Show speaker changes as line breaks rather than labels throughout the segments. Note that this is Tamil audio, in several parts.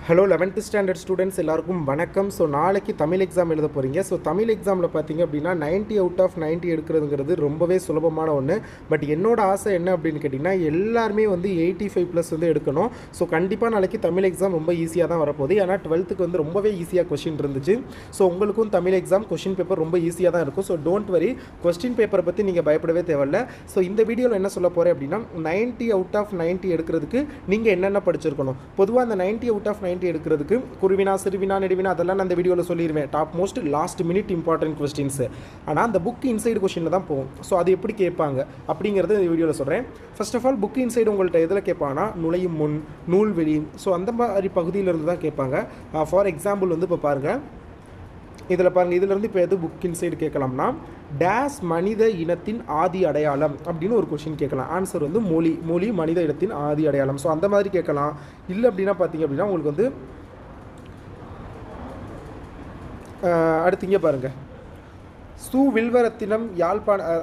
ஹலோ 11th ஸ்டாண்டர்ட் ஸ்டூடெண்ட்ஸ் எல்லாருக்கும் வணக்கம். ஸோ நாளைக்கு தமிழ் எக்ஸாம் எழுத போகிறீங்க. ஸோ தமிழ் எக்ஸாமில் பார்த்தீங்க அப்படின்னா 90 அவுட் ஆஃப் 90 எடுக்கிறதுங்கிறது ரொம்பவே சுலபமான ஒன்று. பட் என்னோட ஆசை என்ன அப்படின்னு கேட்டிங்கன்னா எல்லாருமே வந்து 85+ வந்து எடுக்கணும். ஸோ கண்டிப்பாக நாளைக்கு தமிழ் எக்ஸாம் ரொம்ப ஈஸியாக தான் வரப்போகுது. ஏன்னா 12th வந்து ரொம்பவே ஈஸியாக கொஷின் இருந்துச்சு. ஸோ உங்களுக்கும் தமிழ் எக்ஸாம் கொஷின் பேப்பர் ரொம்ப ஈஸியாக தான் இருக்கும். ஸோ டோன்ட் வரி, கொஸ்டின் பேப்பரை பற்றி நீங்கள் பயப்படவே தேவையில்ல. ஸோ இந்த வீடியோவில் என்ன சொல்ல போகிறேன் அப்படின்னா 90 அவுட் ஆஃப் 90 எடுக்கிறதுக்கு நீங்கள் என்னென்ன படிச்சிருக்கணும். பொதுவாக அந்த 90 அவுட் ஆஃப் 90 எடுக்கிறதுக்கு குருவினா சிறுவினா நெடுவினா அதெல்லாம் நான் அந்த வீடியோவில் சொல்லிடுவேன். Top most last minute important questions. ஆனால் அந்த புக் இன்சைடு கொஸ்டினில் தான் போகும். ஸோ அது எப்படி கேட்பாங்க அப்படிங்கிறது இந்த வீடியோவில் சொல்கிறேன். First of all book inside உங்கள்கிட்ட எதில் கேட்பாங்கன்னா நுழையும் முன், நூல்வெளி, ஸோ அந்த மாதிரி பகுதியிலிருந்து தான் கேட்பாங்க. ஃபார் எக்ஸாம்பிள் வந்து இப்போ பாருங்கள், இதில் பாருங்கள், இதிலேருந்து இப்போ எது புக் இன்சைடு கேட்கலாம்னா டேஸ் மனித இனத்தின் ஆதி அடையாளம் அப்படின்னு ஒரு கொஷின் கேட்கலாம். ஆன்சர் வந்து மொழி மனித இனத்தின் ஆதி அடையாளம். ஸோ அந்த மாதிரி கேட்கலாம். இல்லை அப்படின்னா பார்த்தீங்க அப்படின்னா உங்களுக்கு வந்து அடுத்து இங்கே பாருங்கள், சு வில்வரத்தினம்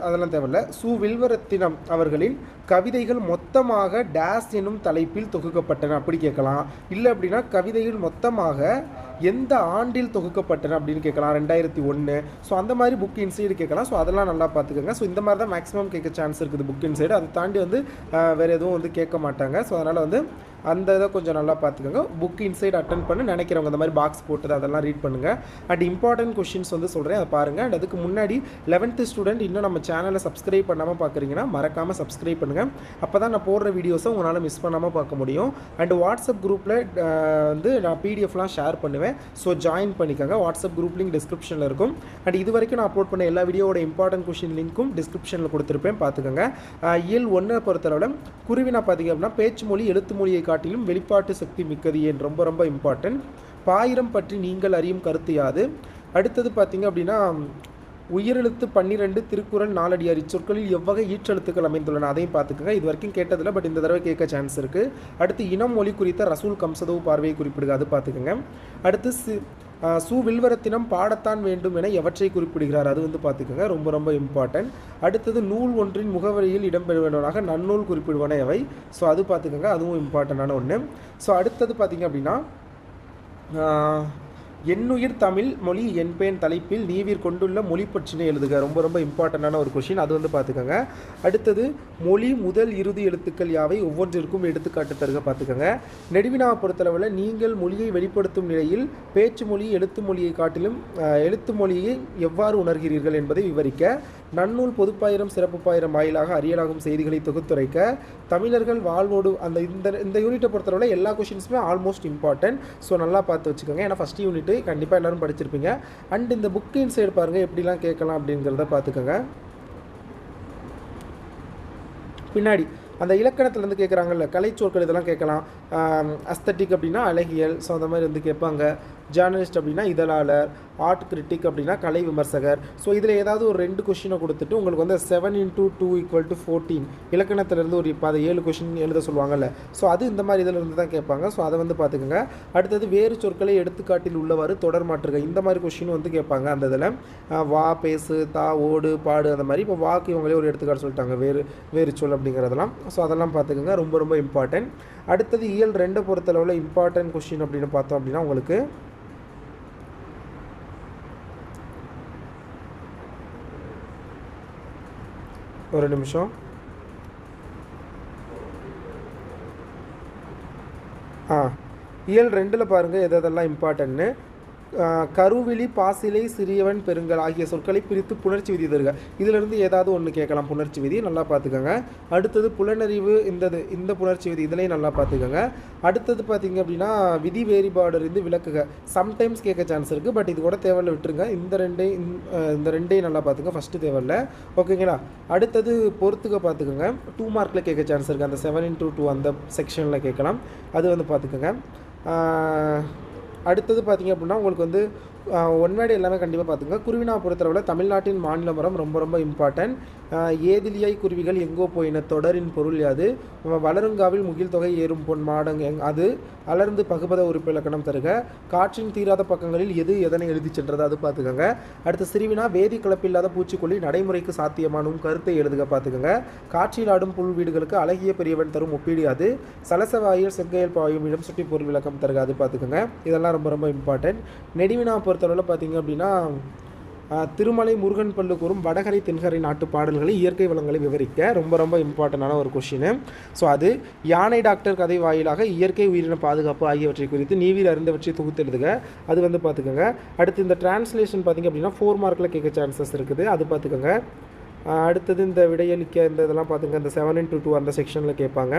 அதெல்லாம் தேவையில்ல. சு வில்வரத்தினம் அவர்களின் கவிதைகள் மொத்தமாக டேஸ் என்னும் தலைப்பில் தொகுக்கப்பட்டன அப்படி கேட்கலாம். இல்லை அப்படின்னா கவிதைகள் மொத்தமாக எந்த ஆண்டில் தொகுக்கப்பட்டன அப்படின்னு கேட்கலாம். 2001. ஸோ அந்த மாதிரி புக் இன்சைடு கேட்கலாம். ஸோ அதெல்லாம் நல்லா பார்த்துக்கோங்க. ஸோ இந்த மாதிரி தான் மேக்ஸிமம் கேட்க சான்ஸ் இருக்குது புக் இன்சைடு. அதை தாண்டி வந்து வேறு எதுவும் வந்து கேட்க மாட்டாங்க. ஸோ அதனால் வந்து அந்த இதை கொஞ்சம் நல்லா பார்த்துக்கோங்க. புக் இன்சைடு அட்டன் பண்ணி நினைக்கிறவங்க இந்த மாதிரி பாக்ஸ் போட்டது அதெல்லாம் ரீட் பண்ணுங்கள். அண்ட் இம்பார்ட்டன்ட் கொஷின்ஸ் வந்து சொல்கிறேன், அதை பாருங்கள். அண்ட் அதுக்கு முன்னாடி 11th ஸ்டூடெண்ட் இன்னும் நம்ம சேனலை சப்ஸ்கிரைப் பண்ணாமல் பார்க்குறீங்கன்னா மறக்காமல் சப்ஸ்கிரைப் பண்ணுங்கள். அப்போ தான் நான் போடுற வீடியோஸை உங்களால் மிஸ் பண்ணாமல் பார்க்க முடியும். அண்ட் வாட்ஸ்அப் குரூப்பில் வந்து நான் பிடிஎஃப்லாம் ஷேர் பண்ணுவேன். ஸோ ஜாயின் பண்ணிக்கோங்க. வாட்ஸ்அப் குரூப் லிங்க் டிஸ்கிரிப்ஷனில் இருக்கும். அண்ட் இது வரைக்கும் நான் அப்லோட் பண்ண எல்லா வீடியோவோட இம்பார்ட்டன்ட் கொஷின் லிங்க்கும் டிஸ்கிரிப்ஷனில் கொடுத்துருப்பேன், பார்த்துக்கோங்க. இயல் 1 பொறுத்தளவில் குருவினா பார்த்தீங்க அப்படின்னா பேச்சு மொழி எழுத்து மொழியை காட்டிலும் வெளிப்பாட்டு சக்தி மிக்கது ஏன் ரொம்ப ரொம்ப இம்பார்ட்டன்ட். பாயிரம் பற்றி நீங்கள் அறியும் கருத்து யாது. அடுத்தது பார்த்தீங்க அப்படின்னா உயிரெழுத்து 12 திருக்குறள் 4 அடியார் இச்சொற்களில் எவ்வகை ஈற்றெழுத்துக்கள் அமைந்துள்ளன அதையும் பார்த்துக்கோங்க. இது வரைக்கும் கேட்டதில்லை, பட் இந்த தடவை கேட்க சான்ஸ் இருக்குது. அடுத்து இனம் மொழி குறித்த ரசூல் கம்சதவு பார்வையை குறிப்பிடுங்க, அது பார்த்துக்கோங்க. அடுத்து சு வில்வரத்தினம் பாடத்தான் வேண்டும் என எவற்றை குறிப்பிடுகிறார், அது வந்து பார்த்துக்கோங்க, ரொம்ப ரொம்ப இம்பார்ட்டன்ட். அடுத்தது நூல் ஒன்றின் முகவரியில் இடம்பெறுவனவாக நன்னூல் குறிப்பிடுவன எவை. ஸோ அது பார்த்துக்கோங்க, அதுவும் இம்பார்ட்டண்டான ஒன்று. ஸோ அடுத்தது பார்த்திங்க அப்படின்னா என்னுயிர் தமிழ் மொழி என்பேன் தலைப்பில் நீவீர் கொண்டுள்ள மொழி பற்றினை எழுதுக, ரொம்ப ரொம்ப இம்பார்ட்டண்டான ஒரு கொஷின், அது வந்து பார்த்துக்கோங்க. அடுத்தது மொழி முதல் இறுதி எழுத்துக்கள் யாவை ஒவ்வொன்றிற்கும் எடுத்துக்காட்டு தருக, பார்த்துக்கோங்க. நெடுவினாவை பொறுத்தளவில் நீங்கள் மொழியை வெளிப்படுத்தும் நிலையில் பேச்சு மொழி எழுத்து மொழியை காட்டிலும் எழுத்து மொழியை எவ்வாறு உணர்கிறீர்கள் என்பதை விவரிக்க, நன்னூல் பொதுப்பாயிரம் சிறப்பு பாயிரம் வாயிலாக அறியலாகும் செய்திகளை தொகுத்துரைக்க, தமிழர்கள் வாழ்வோடு அந்த இந்த யூனிட்டை பொறுத்தளவில் எல்லா கொஷின்ஸுமே ஆல்மோஸ்ட் இம்பார்ட்டன்ட். ஸோ நல்லா பார்த்து வச்சுக்கோங்க. ஏன்னா ஃபஸ்ட் யூனிட் கண்டிப்பாக எல்லோரும் படிச்சிருப்பீங்க. அண்ட் இந்த புக் இன்சைடு பாருங்கள் எப்படிலாம் கேட்கலாம் அப்படிங்கிறத பார்த்துக்கோங்க. பின்னாடி அந்த இலக்கணத்துலேருந்து கேட்குறாங்கல்ல, கலைச்சொற்கள் இதெல்லாம் கேட்கலாம். அஸ்தட்டிக் அப்படின்னா அழகியல், ஸோ அந்த மாதிரி வந்து கேட்பாங்க. ஜேர்னலிஸ்ட் அப்படின்னா இதழாளர், ஆர்ட் கிரிட்டிக் அப்படின்னா கலை விமர்சகர். ஸோ இதில் ஏதாவது ஒரு 2 கொஷினை கொடுத்துட்டு உங்களுக்கு வந்து 7 × 2 = 14 இலக்கணத்திலேருந்து ஒரு இப்போ அதை 7 கொஷின் எழுத சொல்லுவாங்கல்ல. ஸோ அது இந்த மாதிரி இதில் இருந்து தான் கேட்பாங்க. ஸோ அதை வந்து பார்த்துக்கோங்க. அடுத்தது வேறு சொற்களை எடுத்துக்காட்டில் உள்ளவாறு தொடர் மாற்றுக, இந்த மாதிரி கொஷின் வந்து கேட்பாங்க. அந்த இதில் வா, பேசு, தா, ஓடு, பாடு, அந்த மாதிரி. இப்போ வாக்கு இவங்களே ஒரு எடுத்துக்காட்டு சொல்லிட்டாங்க, வேறு சொல் அப்படிங்கிறதெல்லாம். ஸோ அதெல்லாம் பார்த்துக்கோங்க, ரொம்ப ரொம்ப இம்பார்ட்டன்ட். அடுத்தது இயல் 2 பொறுத்தளவில் இம்பார்ட்டன்ட் கொஷின் அப்படின்னு பார்த்தோம் அப்படின்னா உங்களுக்கு ஒரு நிமிஷம், இயல் 2 பாருங்கள் எதெல்லாம் இம்பார்ட்டன்ட்னு. கருவிழி, பாசிலை, சிறியவன், பெருங்கல் ஆகிய சொற்களை பிரித்து புணர்ச்சி விதி தருக, இதிலிருந்து ஏதாவது ஒன்று கேட்கலாம். புணர்ச்சி விதி நல்லா பார்த்துக்கோங்க. அடுத்தது புலனறிவு, இந்த புணர்ச்சி விதி இதுலேயும் நல்லா பார்த்துக்கோங்க. அடுத்தது பார்த்திங்க அப்படின்னா விதி வேறுபாடு இருந்து விளக்குக, சம்டைம்ஸ் கேட்க சான்ஸ் இருக்குது, பட் இது கூட தேவையில்லை, விட்டுருங்க. இந்த ரெண்டையும் நல்லா பார்த்துங்க, ஃபஸ்ட்டு தேவையில்லை, ஓகேங்களா. அடுத்தது பொறுத்துக்க பார்த்துக்கோங்க, 2 மார்க்கில் கேட்க சான்ஸ் இருக்குது. அந்த 7 × 2 அந்த செக்ஷனில் கேட்கலாம், அது வந்து பார்த்துக்கோங்க. அடுத்தது பார்த்திங்க அப்படின்னா உங்களுக்கு வந்து ஒன் வேர்டு எல்லாமே கண்டிப்பாக பார்த்துங்க. குருவினா பொறுத்தளவில் தமிழ்நாட்டின் மாநில மரம் ரொம்ப ரொம்ப இம்பார்ட்டன்ட். ஏதிலியை குருவிகள் எங்கோ போயின தொடரின் பொருள் யாது? வளருங்காவில் முகில் தொகை ஏறும் பொன் மாடங் அது அலர்ந்து பகுபத உறுப்பு இலக்கணம் தருக. காற்றின் தீராத பக்கங்களில் எது எதனை எழுதி சென்றது அது பார்த்துக்கோங்க. அடுத்து சிறுவினா வேதி கலப்பில்லாத பூச்சிக்கொல்லி நடைமுறைக்கு சாத்தியமானும் கருத்தை எழுதுக பார்த்துக்கோங்க. காற்றில் ஆடும் புல் வீடுகளுக்கு அழகிய பெரியவன் தரும் ஒப்பீடு அது. சலசவாயில் செங்கையல் பாயும் இடம் சுற்றி பொருள் விளக்கம் தருக அது பார்த்துக்கோங்க. இதெல்லாம் ரொம்ப ரொம்ப இம்பார்ட்டன்ட். நெடுவினா பொறுத்தளவில் பார்த்தீங்க அப்படின்னா திருமலை முருகன் பல்லு கூறும் வடகரை தென்கரை நாட்டு பாடல்களை இயற்கை வளங்களை விவரிக்க ரொம்ப ரொம்ப இம்பார்ட்டண்டான ஒரு கொஷின். ஸோ அது யானை டாக்டர் கதை வாயிலாக இயற்கை உயிரின பாதுகாப்பு ஆகியவற்றை குறித்து நீவீர் அறிந்தவற்றை தொகுத்து எழுதுக அது வந்து பார்த்துக்கோங்க. அடுத்து இந்த டிரான்ஸ்லேஷன் பார்த்திங்க அப்படின்னா 4 மார்க்கில் கேட்க சான்சஸ் இருக்குது அது பார்த்துக்கோங்க. அடுத்தது இந்த விடையளிக்க இந்த இதெல்லாம் பார்த்துங்க, இந்த 7x2 அந்த செக்ஷனில் கேட்பாங்க.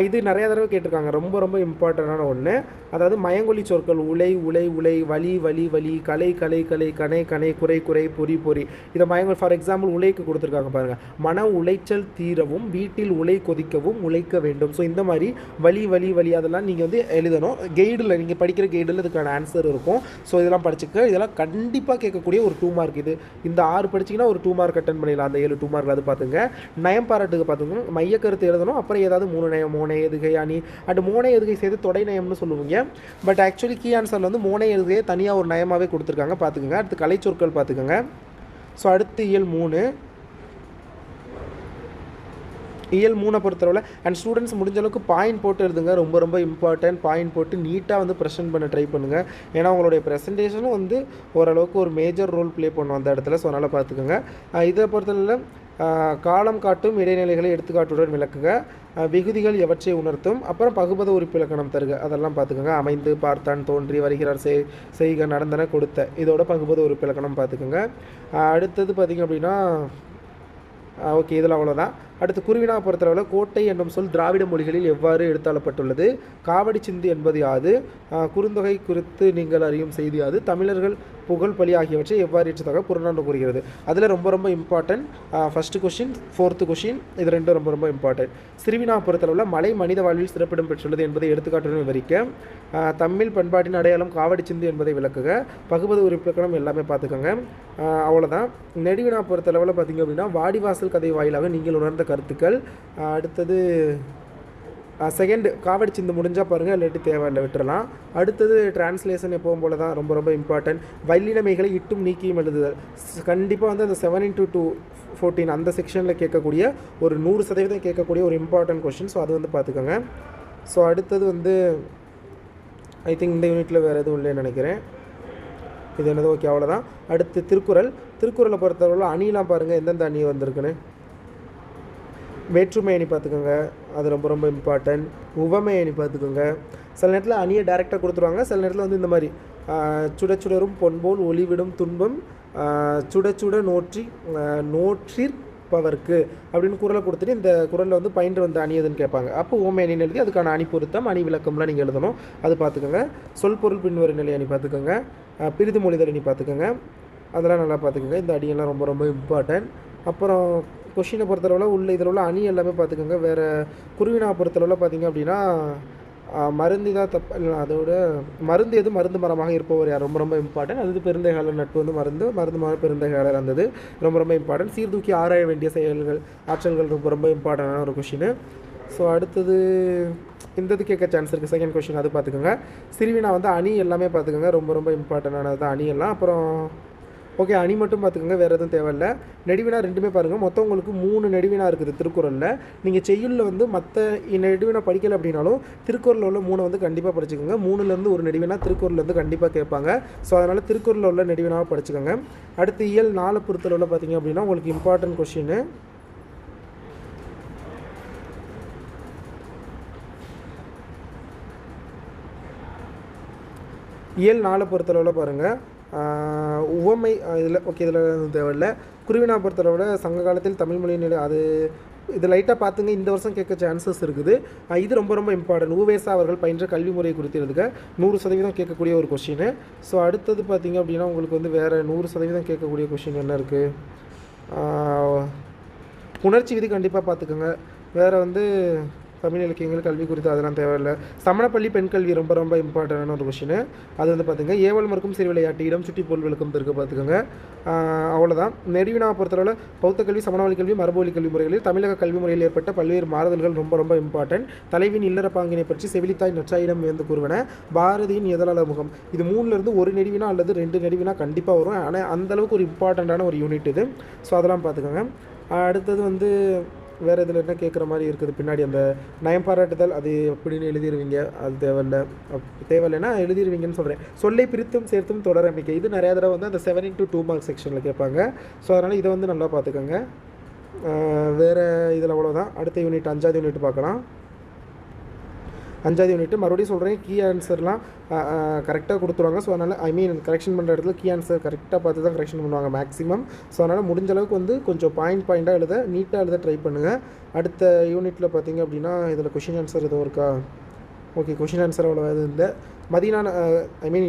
இது நிறைய தடவை கேட்டிருக்காங்க, ரொம்ப ரொம்ப இம்பார்ட்டண்டான ஒன்று. அதாவது மயங்கொலி சொற்கள் உலை உலை உலை, வலி வலி வலி, கலை கலை கலை, கனை கனை, குறை குறை, பொறி பொறி. இதை மயங்கொலி ஃபார் எக்ஸாம்பிள் உலைக்கு கொடுத்துருக்காங்க பாருங்கள். மன உளைச்சல் தீரவும் வீட்டில் உலை கொதிக்கவும் உழைக்க வேண்டும். ஸோ இந்த மாதிரி வலி வலி வலி அதெல்லாம் நீங்கள் வந்து எழுதணும். கைடில் நீங்கள் படிக்கிற கைடில் இதுக்கான ஆன்சர் இருக்கும். ஸோ இதெல்லாம் படிச்சுக்க. இதெல்லாம் கண்டிப்பாக கேட்கக்கூடிய ஒரு 2 மார்க். இது இந்த 6 படிச்சிங்கன்னா ஒரு 2 மார்க் அட்டன் பண்ணிடலாம். அந்த 7 2 மார்க்கில் அது பார்த்துங்க. நயம் பாராட்டுக்கு பார்த்துங்க. மைய கருத்து எழுதணும். அப்புறம் ஏதாவது 3 நயம், மோனை எதுகை அணி அண்ட் மோனை எதுகை சேர்த்து தொடை நயம்னு சொல்லுவீங்க. பட் ஆக்சுவலி கீ ஆன்சரில் வந்து மோனை எதுகையை தனியாக ஒரு நயமாகவே கொடுத்துருக்காங்க பார்த்துக்கோங்க. அடுத்து கலை சொற்கள் பார்த்துக்கோங்க. ஸோ அடுத்து இயல் 3 பொறுத்தளவில் அண்ட் ஸ்டூடெண்ட்ஸ் முடிஞ்ச அளவுக்கு பாயிண்ட் போட்டு எழுதுங்க. ரொம்ப ரொம்ப இம்பார்ட்டன்ட். பாயிண்ட் போட்டு நீட்டாக வந்து ப்ரெசென்ட் பண்ண ட்ரை பண்ணுங்கள். ஏன்னா உங்களுடைய ப்ரெசன்டேஷனும் வந்து ஓரளவுக்கு ஒரு மேஜர் ரோல் ப்ளே பண்ணும் அந்த இடத்துல. ஸோ அதனால் பார்த்துக்கோங்க. இதை பொறுத்தளவில் காலம் காட்டும் இடைநிலைகளை எடுத்துக்காட்டுடன் விளக்குக. விகுதிகள் எவற்றை உணர்த்தும். அப்புறம் பகுபத உறுப்பு இலக்கணம் தருக அதெல்லாம் பார்த்துக்கோங்க. அமைந்து, பார்த்தான், தோன்றி, வருகிறார், செய்க, நடந்தன, கொடுத்த, இதோட பகுபத உறுப்பு இலக்கணம் பார்த்துக்கோங்க. அடுத்தது பார்த்திங்க அப்படின்னா ஓகே இதில் அவ்வளோதான். அடுத்து குருவினா பொறுத்தளவில் கோட்டை என்னும் சொல் திராவிட மொழிகளில் எவ்வாறு எடுத்தாளப்பட்டுள்ளது? காவடி சிந்து என்பது யாது? குறுந்தொகை குறித்து நீங்கள் அறியும் செய்தி யாது? தமிழர்கள் புகழ் பலி ஆகியவற்றை எவ்வாறு ஏற்றதாக புறநானூறு கூறுகிறது? அதில் ரொம்ப ரொம்ப important first question, 4th question, இது ரெண்டும் ரொம்ப ரொம்ப இம்பார்ட்டன்ட். சிறுவினா பொறுத்தளவில் மலை மனித வாழ்வில் சிறப்பிடம் பெற்றுள்ளது என்பதை எடுத்துக்காட்டுடன் விவரிக்க. தமிழ் பண்பாட்டின் அடையாளம் காவடி சிந்து என்பதை விளக்குக. பகுபத உறுப்பிலக்கணம் எல்லாமே பார்த்துக்கோங்க. அவ்வளோதான். நெடுவினா பொறுத்தளவில் பார்த்திங்க அப்படின்னா வாடிவாசல் கதை வாயிலாக நீங்கள் உணர்ந்த கருத்துக்கள். அடுத்தது செகண்ட் காவடி சிந்து முடிஞ்சால் பாருங்கள், இல்லாட்டி தேவையில்லை விட்டுறலாம். அடுத்தது டிரான்ஸ்லேஷன் எப்பவும் போல தான் ரொம்ப ரொம்ப இம்பார்ட்டன்ட். வல்லினமைகளை இட்டும் நீக்கியும் எழுதுதல் கண்டிப்பாக வந்து அந்த 7x2 14 அந்த செக்ஷனில் கேட்கக்கூடிய ஒரு 100% கேட்கக்கூடிய ஒரு இம்பார்ட்டன்ட் கொஷின். ஸோ அது வந்து பார்த்துக்கோங்க. ஸோ அடுத்தது வந்து ஐ திங்க் இந்த யூனிட்டில் வேறு எதுவும் இல்லைன்னு நினைக்கிறேன். இது என்னது ஓகே அவ்வளோதான். அடுத்து திருக்குறளை பொறுத்தவரை அணிலாம் பாருங்கள் எந்தெந்த அணி வந்திருக்குன்னு. வேற்றுமை அணி பார்த்துக்கோங்க, அது ரொம்ப ரொம்ப இம்பார்ட்டன்ட். உவமை அணி பார்த்துக்கோங்க. சில நேரத்தில் அணியை டேரெக்டாக கொடுத்துருவாங்க, சில நேரத்தில் வந்து இந்த மாதிரி சுட சுடரும் பொன்போல் ஒளிவிடும் துன்பம் சுட சுட நோற்றிற்பவர்க்கு அப்படின்னு குரலை கொடுத்துட்டு இந்த குரலில் வந்து பயின்று வந்து அணி எதுன்னு கேட்பாங்க. அப்போ உவமை அணின்னு எழுதி அதுக்கான அணி பொருத்தம் அணி விளக்கம்லாம் நீங்கள் எழுதணும். அது பார்த்துக்கோங்க. சொல் பொருள் பின்வரும் நிலை அணி பார்த்துக்கோங்க. பிரிது மொழிதல் அணி பார்த்துக்கோங்க. அதெல்லாம் நல்லா பார்த்துக்கோங்க. இந்த அடியெல்லாம் ரொம்ப ரொம்ப இம்பார்ட்டன்ட். அப்புறம் கொஷினை பொறுத்தளவில் உள்ள இதில் உள்ள அணி எல்லாமே பார்த்துக்கோங்க. வேறு குருவினா பொறுத்தளவில் பார்த்திங்க அப்படின்னா மருந்து தான் தப்பு, அதோட மருந்து எது மருந்து மரமாக இருப்பவர் யார் ரொம்ப ரொம்ப இம்பார்ட்டன்ட். அது பெருந்தைகாலர் நட்பு வந்து மருந்து மர பெருந்தைகாலர் இருந்தது ரொம்ப ரொம்ப இம்பார்ட்டன்ட். சீர்தூக்கி ஆராய வேண்டிய செயல்கள் ஆற்றல்கள் ரொம்ப ரொம்ப இம்பார்ட்டண்டான ஒரு கொஷின். ஸோ அடுத்தது இந்த இது கேட்க சான்ஸ் இருக்குது. செகண்ட் கொஷின் அது பார்த்துக்கோங்க. சிறுவினா வந்து அணி எல்லாமே பார்த்துக்கோங்க, ரொம்ப ரொம்ப இம்பார்ட்டண்டானது தான் அணி எல்லாம். அப்புறம் ஓகே அணி மட்டும் பார்த்துக்கோங்க, வேறு எதுவும் தேவையில்லை. நெடுவினா ரெண்டுமே பாருங்கள். மொத்தம் உங்களுக்கு 3 நெடுவினா இருக்குது திருக்குறளில். நீங்கள் செய்யுளில் வந்து மற்ற நெடுவினா படிக்கலை அப்படின்னாலும் திருக்குறளில் உள்ள 3 வந்து கண்டிப்பாக படிச்சுக்கோங்க. 3லேருந்து ஒரு நெடுவினா திருக்குறளில் கண்டிப்பாக கேட்பாங்க. ஸோ அதனால் திருக்குறளில் உள்ள நெடுவினாவை படிச்சுக்கோங்க. அடுத்து இயல் 4 பொறுத்தளவில் பார்த்திங்க அப்படின்னா உங்களுக்கு இம்பார்ட்டன்ட் கொஷின். இயல் 4 பொறுத்தளவில் பாருங்கள். உவமை இதில் ஓகே இதில் தேவையில்லை. குருவினா பொறுத்தளவில் சங்க காலத்தில் தமிழ் மொழியின் நிலை அது இது லைட்டாக பார்த்துங்க. இந்த வருஷம் கேட்க சான்சஸ் இருக்குது. இது ரொம்ப ரொம்ப இம்பார்ட்டன்ட். உவேசா அவர்கள் பயின்ற கல்வி முறை குறித்து எழுதுக 100% கேட்கக்கூடிய ஒரு கொஷின். ஸோ அடுத்தது பார்த்திங்க அப்படின்னா உங்களுக்கு வந்து வேறு 100% கேட்கக்கூடிய கொஷின் என்ன இருக்குது? உணர்ச்சி விதி கண்டிப்பாக பார்த்துக்கோங்க. வேறு வந்து தமிழ் இலக்கியங்கள் கல்வி குறித்து அதெல்லாம் தேவையில்லை. சமணப்பள்ளி பெண் கல்வி ரொம்ப ரொம்ப இம்பார்ட்டண்டான ஒரு கொஷின். அது வந்து பார்த்துங்க ஏவல் மறுக்கும் சிறு விளையாட்டு இடம் சுற்றி பொருள் விளக்கம் இருக்குது பார்த்துக்கோங்க. அவ்வளோதான். நெடுவினாவை பொறுத்தளவில் பௌத்த கல்வி சமணவழி கல்வி மரபுவழி கல்வி முறைகளில் தமிழக கல்வி முறையில் ஏற்பட்ட பல்வேறு மாறுதல்கள் ரொம்ப ரொம்ப இம்பார்ட்டன்ட். தலைவின் இல்லற பாங்கினை பற்றி செவிலித்தாய் நற்றாயிடம் வியந்து கூறுவன. பாரதியின் இதழாளர் முகம். இது 3லேருந்து ஒரு நெடுவினா அல்லது 2 நெடுவினா கண்டிப்பாக வரும். ஆனால் அந்தளவுக்கு ஒரு இம்பார்ட்டண்ட்டான ஒரு யூனிட் இது. ஸோ அதெல்லாம் பார்த்துக்கோங்க. அடுத்தது வந்து வேறு இதில் என்ன கேட்குற மாதிரி இருக்குது பின்னாடி அந்த நயம் பாராட்டுதல் அது எப்படின்னு எழுதிடுவீங்க. அது தேவையில்லைன்னா எழுதிடுவீங்கன்னு சொல்கிறேன். சொல்லை பிரித்தும் சேர்த்தும் தொடரமைக்க இது நிறையா தடவை வந்து அந்த 7x2 மார்க் செக்ஷனில் கேட்பாங்க. ஸோ அதனால் இதை வந்து நல்லா பார்த்துக்கோங்க. வேறு இதில் அவ்வளோதான். அடுத்த யூனிட் 5வது யூனிட் பார்க்கலாம். 5வது யூனிட் மறுபடியும் சொல்கிறேன், கீ ஆன்சர்லாம் கரெக்டாக கொடுத்துருவாங்க. ஸோ அதனால் கரெக்ஷன் பண்ணுற இடத்துல கீ ஆன்சர் கரெக்டாக பார்த்து தான் கரெக்ஷன் பண்ணுவாங்க மேக்ஸிமம். ஸோ அதனால் முடிஞ்ச அளவுக்கு வந்து கொஞ்சம் பாயிண்டாக எழுத நீட்டாக எழுத ட்ரை பண்ணுங்கள். அடுத்த யூனிட்டில் பார்த்தீங்க அப்படின்னா இதில் கொஷின் ஆன்சர் எதுவும் இருக்கா? ஓகே, கொஷின் ஆன்சர் அவ்வளோ இது இந்த மதீனா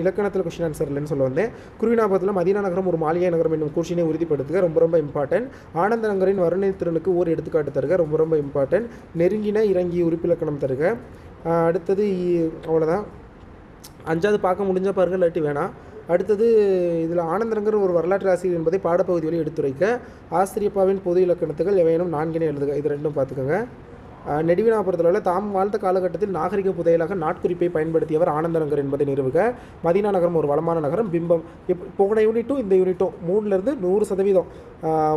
இலக்கணத்தில் கொஷின் ஆன்சர் இல்லைன்னு சொல்ல வந்தேன். குருவினாபத்தில் மதீனா நகரம் ஒரு மாளிகை நகரம் என்னும் கூற்றினை உறுதிப்படுத்துக ரொம்ப ரொம்ப இம்பார்ட்டன்ட். ஆனந்த நகரின் வர்ணனை திறனுக்கு ஒரு எடுத்துக்காட்டு தருக ரொம்ப ரொம்ப இம்பார்ட்டன்ட். நெருங்கின இறங்கிய உறுப்பிலக்கணம் தருக. அடுத்தது அவ்வளோதான். 5வது பார்க்க முடிஞ்சால் பாருங்கள், இல்லாட்டி வேணாம். அடுத்தது இதில் ஆனந்தரங்கர் ஒரு வரலாற்று ஆசிரியர் என்பதை பாடப்பகுதி வழி எடுத்துரைக்க. ஆசிரியப்பாவின் பொது இலக்கணத்துகள் எவையேனும் 4 எழுதுக. இது 2 பார்த்துக்கோங்க. நெடுவினா பொறுத்தளவில் தாம் வாழ்ந்த காலகட்டத்தில் நாகரிக புதையலாக நாட்குறிப்பை பயன்படுத்தியவர் ஆனந்தரங்கர் என்பதை நிறுவுக. மதீனா நகரம் ஒரு வளமான நகரம். பிம்பம். போன யூனிட்டும் இந்த யூனிட்டும் 3லேருந்து 100%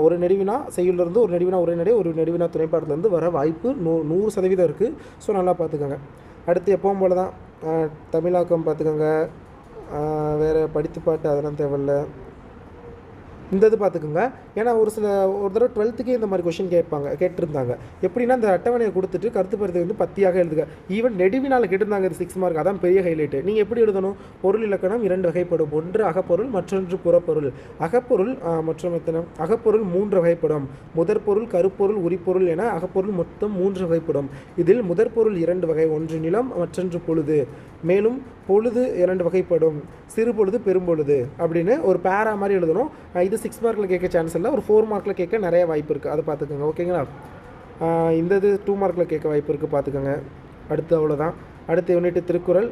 ஒரு நெடுவினா செய்யுள்ளிருந்து ஒரு நெடுவினா உரைநடை ஒரு நெடுவினா துணைப்பாடத்துலேருந்து வர வாய்ப்பு 100% இருக்குது. ஸோ நல்லா பார்த்துக்கோங்க. அடுத்து எப்பவும் போல தான் தமிழாக்கம் பார்த்துக்கோங்க. வேறு படித்து பாட்டு அதெல்லாம் தேவையில்லை. இந்த இது பார்த்துக்குங்க. ஏன்னா ஒரு தடவை 12க்கே இந்த மாதிரி கொஷின் கேட்டிருந்தாங்க. எப்படின்னா அந்த அட்டவணையை கொடுத்துட்டு கருத்து பருத்தி வந்து பத்தியாக எழுதுக. ஈவன் நெடுவினால் கேட்டிருந்தாங்க. இது 6 மார்க். அதான் பெரிய ஹைலைட்டு. நீங்கள் எப்படி எழுதணும்? பொருள் இலக்கணம் 2 வகைப்படும். ஒன்று அகப்பொருள், மற்றொன்று புறப்பொருள். அகப்பொருள் மற்றும் எத்தனை அகப்பொருள் 3 வகைப்படும். முதற்பொருள், கருப்பொருள், உரிப்பொருள் என அகப்பொருள் மொத்தம் 3 வகைப்படும். இதில் முதற்பொருள் 2 வகை. ஒன்று நிலம், மற்றொன்று பொழுது. மேலும் பொழுது 2 வகைப்படும். சிறு பொழுது, பெரும்பொழுது அப்படின்னு ஒரு பேரா மாதிரி எழுதணும். இது 6 மார்க்கில் கேட்க சான்ஸ் இல்லை. ஒரு 4 மார்க்கில் கேட்க நிறைய வாய்ப்பு இருக்குது. அதை பார்த்துக்கோங்க. ஓகேங்களா? இந்த இது 2 மார்க்கில் கேட்க வாய்ப்பு இருக்குது. பார்த்துக்கோங்க. அடுத்து அவ்வளோதான். அடுத்த யூனிட் திருக்குறள்.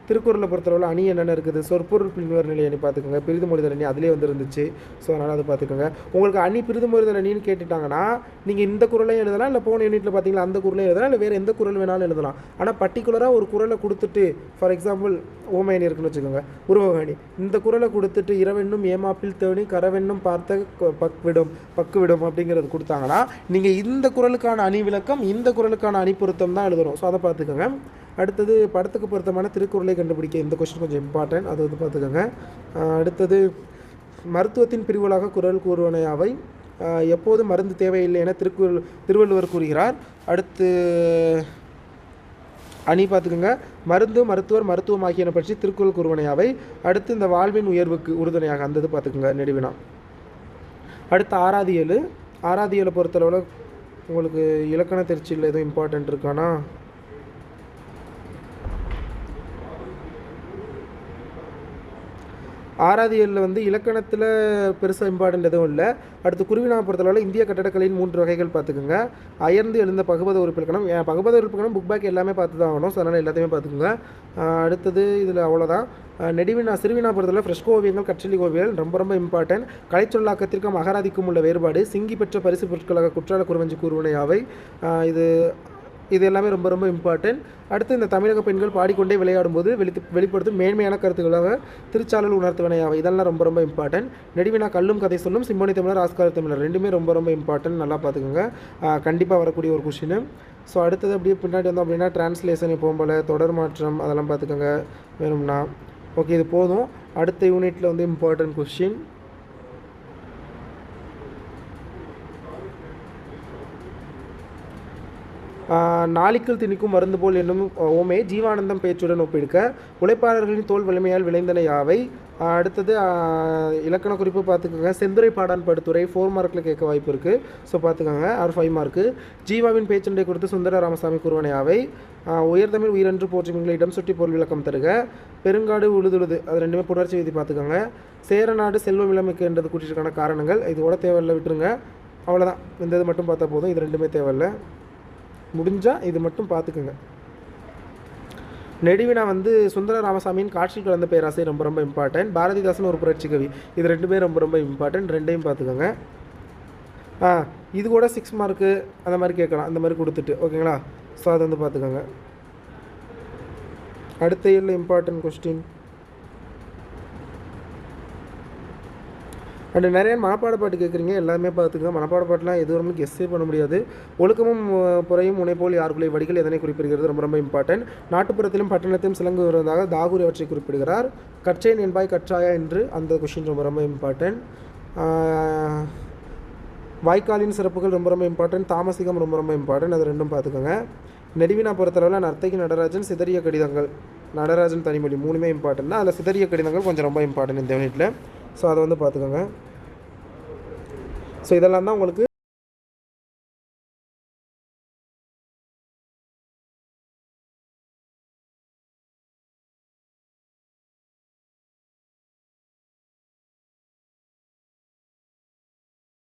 திருக்குறளை பொறுத்தளவில் அணி என்னென்ன இருக்குது? சொற்பொருள் பின்வரும் நிலை அணி பார்த்துக்கோங்க. பிரிதுமொழிதல் அணி அதிலே வந்துருந்துச்சு. ஸோ அதனால் அதை பார்த்துக்கோங்க. உங்களுக்கு அணி பிரிதுமொழிதல் அணின்னு கேட்டுட்டாங்கன்னா நீங்கள் இந்த குறளையும் எழுதலாம், இல்லை போன யூனிட்டில் பார்த்தீங்களா அந்த குறளையும் எழுதலாம், இல்லை வேறு எந்த குறள் வேணாலும் எழுதலாம். ஆனால் பர்டிகுலராக ஒரு குறளை கொடுத்துட்டு, ஃபார் எக்ஸாம்பிள் ஓமையணி இருக்குன்னு வச்சுக்கோங்க, உருவகணி. இந்த குறளை கொடுத்துட்டு இரவென்னும் ஏமாப்பில் தேனி கரவென்னும் பார்த்த பக்குவிடும் அப்படிங்கிறது கொடுத்தாங்கன்னா நீங்கள் இந்த குறளுக்கான அணி விளக்கம், இந்த குறளுக்கான அணி பொருத்தம் தான் எழுதணும். ஸோ அதை பார்த்துக்கோங்க. அடுத்தது படத்துக்கு பொருத்தமான திருக்குறளை கண்டுபிடிக்க. இந்த கொஸ்டின் கொஞ்சம் இம்பார்ட்டன்ட். அது வந்து பார்த்துக்கோங்க. அடுத்தது மருத்துவத்தின் பிரிவுகளாக குறள் கூறுவனையாவை. எப்போது மருந்து தேவையில்லை என திருவள்ளுவர் கூறுகிறார். அடுத்து அணி பார்த்துக்கோங்க. மருந்து, மருத்துவர், மருத்துவம் ஆகியன பற்றி திருக்குறள் கூறுவனையாவை. அடுத்து இந்த வாழ்வின் உயர்வுக்கு உறுதுணையாக அந்த இது பார்த்துக்கோங்க நெடுவினா. அடுத்து 6வது ஏழு பொறுத்தளவில் உங்களுக்கு இலக்கண தேர்ச்சியில் எதுவும் இம்பார்ட்டன்ட் இருக்கானா? 6வது ஏழில் வந்து இலக்கணத்தில் பெருசாக இம்பார்ட்டன்ட் எதுவும் இல்லை. அடுத்து குருவினா பொறுத்தளவில் இந்திய கட்டடக்கலையின் 3 வகைகள் பார்த்துக்குங்க. அயர்ந்து எழுந்த பகுபத உறுப்பிலக்கணம். பகுபத உறுப்பிலக்கணம் புக் பேக் எல்லாமே பார்த்து தான் ஆகணும். ஸோ அதனால் எல்லாத்தையுமே பார்த்துக்குங்க. அடுத்தது இதில் அவ்வளோதான். சிறுவினா பொறுத்தளவில் ஃப்ரெஸ்கோ ஓவியங்கள், கற்றலி ஓவியங்கள் ரொம்ப ரொம்ப இம்பார்ட்டன்ட். கலைச்சொல்லாக்கத்திற்கும் அகராதிக்கும் உள்ள வேறுபாடு. சிங்கி பெற்ற பரிசு பொருட்களாக குற்றால குறுவஞ்சி கூறுவனையாவை. இது எல்லாமே ரொம்ப ரொம்ப இம்பார்ட்டன்ட். அடுத்து இந்த தமிழக பெண்கள் பாடிக்கொண்டே விளையாடும்போது வெளிப்படுத்தும் மேன்மையான கருத்துக்களாக திருச்சாளல் உணர்த்துவனையாவை. இதெல்லாம் ரொம்ப ரொம்ப இம்பார்ட்டன்ட். நெடுவினா கல்லும் கதை சொல்லும், சிம்மொழி தமிழர், ஆஸ்கார தமிழர் ரெண்டுமே ரொம்ப ரொம்ப இம்பார்ட்டன்ட். நல்லா பார்த்துக்கோங்க. கண்டிப்பாக வரக்கூடிய ஒரு கொஷின். ஸோ அடுத்தது அப்படியே பின்னாடி வந்தோம் அப்படின்னா டிரான்ஸ்லேஷன் எப்பவும் போல் தொடர் மாற்றம் அதெல்லாம் பார்த்துக்கோங்க வேணும்னா. ஓகே, இது போதும். அடுத்த யூனிட்டில் வந்து இம்பார்ட்டன்ட் கொஷின். நாளிக்குள் திணிக்கும் மருந்து போல் என்னும் ஓமே ஜீவானந்தம் பேச்சுடன் ஒப்பிடுக்க. உழைப்பாளர்களின் தோல் வலிமையால் விளைந்தன யாவை. அடுத்தது இலக்கண குறிப்பு பார்த்துக்கோங்க. செந்துரை பாடான் படுத்துறை 4 மார்க்கில் கேட்க வாய்ப்பு இருக்குது. ஸோ பார்த்துக்கோங்க. 5 மார்க்கு. ஜீவாவின் பேச்சண்டை கொடுத்து சுந்தர ராமசாமி கூறுவன யாவை. உயர்தமிழ் உயிரன்று போற்றுமிங்களை இடம் சுற்றி பொருள் விளக்கம் தருக. பெருங்காடு உழுதுழுது அது ரெண்டுமே புணர்ச்சி விதி பார்த்துக்கோங்க. சேரநாடு செல்வ விளமிக்கு என்றது கூட்டிற்கான காரணங்கள். இதோட தேவையில்லை, விட்டுருங்க. அவ்வளோதான். இந்த இது மட்டும் பார்த்தா போதும். இது ரெண்டுமே தேவையில்லை. முடிஞ்சால் இது மட்டும் பார்த்துக்குங்க. நெடுவினா வந்து சுந்தர ராமசாமியின் காட்சியில் கலந்த பேராசை ரொம்ப ரொம்ப இம்பார்ட்டன்ட். பாரதிதாசன் ஒரு புரட்சி கவி, இது ரெண்டுமே ரொம்ப ரொம்ப இம்பார்ட்டன்ட், ரெண்டையும் பார்த்துக்கோங்க. இது கூட 6 மார்க்கு அந்த மாதிரி கேட்கலாம், அந்த மாதிரி கொடுத்துட்டு ஓகேங்களா. ஸோ அதை வந்து பார்த்துக்கோங்க. அடுத்த இயரில் இம்பார்ட்டன்ட் கொஸ்டின் அண்ட் நிறைய மனப்பாட பாட்டு கேட்குறீங்க, எல்லாமே பார்த்துக்கோங்க. மனப்பாட பாட்டுலாம் எது வரணும் கெஸ்ஸே பண்ண முடியாது. ஒழுக்கமும் புறையும் முனைப்போல் யாருக்குள்ளே வடிகள் எதனை குறிப்பிடுகிறது ரொம்ப ரொம்ப இம்பார்ட்டன்ட். நாட்டுப்புறத்திலும் பட்டணத்திலும் சிலங்கு வருவதாக தாகூர் அவற்றை குறிப்பிடுகிறார். கற்றேன் என்பாய் கற்றாயா என்று அந்த கொஸ்டின் ரொம்ப ரொம்ப இம்பார்ட்டன்ட். வாய்க்காலின் சிறப்புகள் ரொம்ப ரொம்ப இம்பார்ட்டன்ட். தாமசிகம் ரொம்ப ரொம்ப இம்பார்ட்டன்ட், அது ரெண்டும் பார்த்துக்கோங்க. நெடுவினா பொறுத்தளவில் நர்த்தகி நடராஜன், சிதறிய கடிதங்கள், நடராஜன் தனிமொழி, 3மே இம்பார்ட்டன்ட் தான். அதில் சிதறிய கடிதங்கள் கொஞ்சம் ரொம்ப இம்பார்ட்டன்ட் இந்த யூனிட்டில். ஸோ அதை வந்து பார்த்துக்கோங்க. ஸோ இதெல்லாம் தான் உங்களுக்கு